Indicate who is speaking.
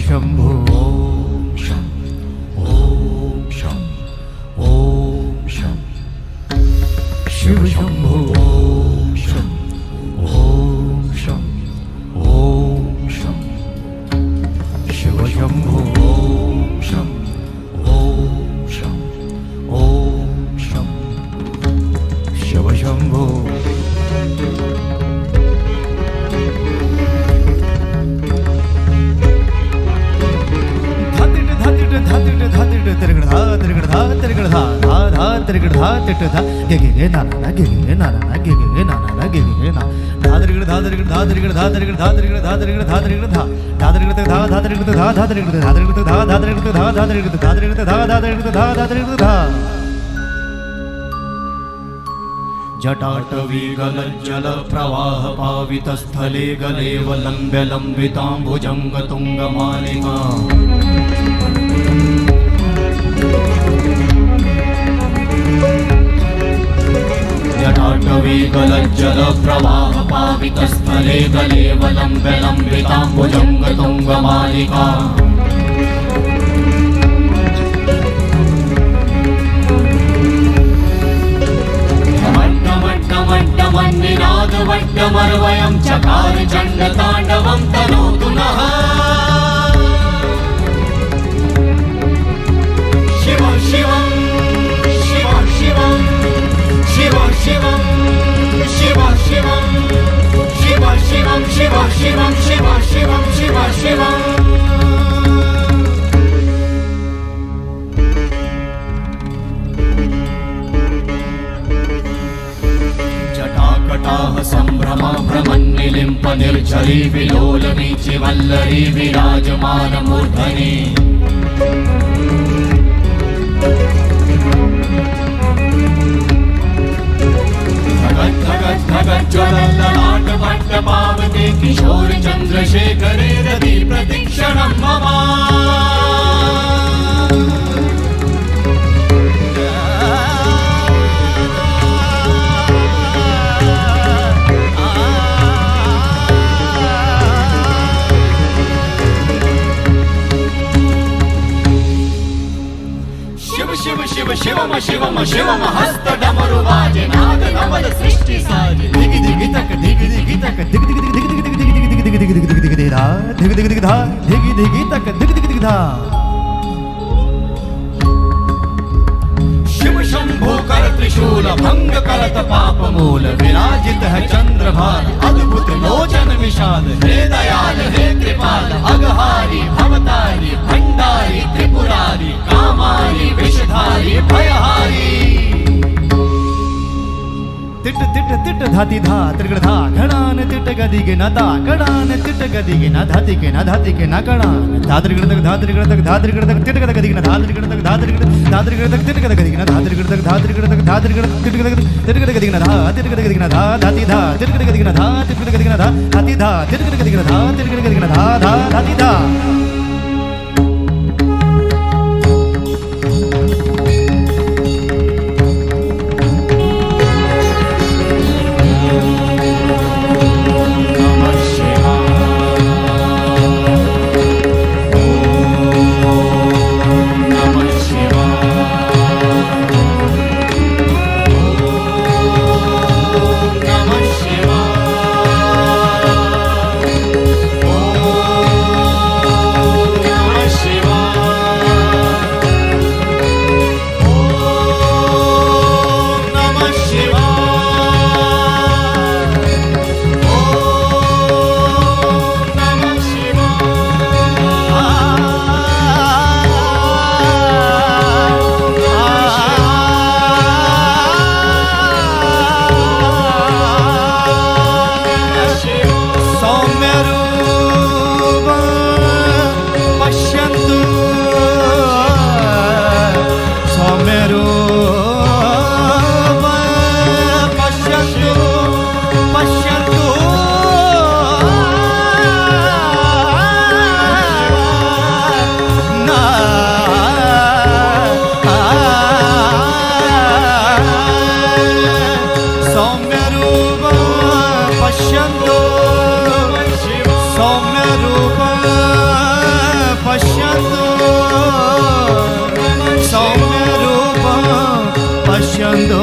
Speaker 1: शंभो ओम शं ओम शं ओम शं शिव शंभो ओम शं ओम शं ओम शं शिव शंभो ओम शं ओम शं ओम शं शिव शंभो जटाटवी गलज्जल प्रवाह पावितस्थले गलेव लम्ब्य लम्बिताम्बुजंग तुंगमालिका जटाटवी गलज्जल प्रवाह पावितस्थले गलेव लम्ब्य लम्बिताम्बुजंग तुंगमालिका वट्टमर्वयं चकार चण्डताण्डवं तनोतु नः शिव शिवं शिव शिवं शिव शिवं शिव शिवं शिव शिवं शिव शिवं शिव शिवं शिव शिवं संभ्रमा भ्रमन्निलिम्प निर्झरी विलोलवीचि वल्लरी विराजमान मूर्धनि धगत् धगत् धगत् ज्वलल्ललाट वट्ट पावते किशोर चन्द्रशेखरे रति प्रतीक्षणं मम शिव शिवम शिवम शिवम हस्त डमरु बाजे नाद नवल सृष्टि साजे दिगि दिगि तक दिगि दिगि तक दिगि दिगि दिगि दिगि दिगि दिगि दिगि दिगि दिगि दिगि धा दिगि दिगि दिगि धा दिगि दिगि तक दिगि दिगि दिगि धा शिव शंभो कर त्रिशूल भंग करत पाप मूल विराजित है चंद्रभार अद्भुत लोचन विशाल हे दयाल हे कृपाल अघहारी भवतारी भंडारी त्रिपुरारी कामारी विषधारी भयहारी तिट तिट तिट धाति धा त्रिगण धा घणान तिट गदि के न दा घणान तिट गदि के न धाति के न धाति के न घणान धा त्रिगण तक धा त्रिगण तक धा त्रिगण तक तिट गदि के न धा त्रिगण तक धा त्रिगण तक तिट गदि के न धा त्रिगण तक धा त्रिगण तक धा त्रिगण तिट गदि के न धा तिट गदि के न धा धाति धा तिट गदि के न धा तिट गदि के न धा धाति धा तिट गदि के न धा तिट गदि के न धा धा धाति धा ಭಾಷ್ಯಂದೋ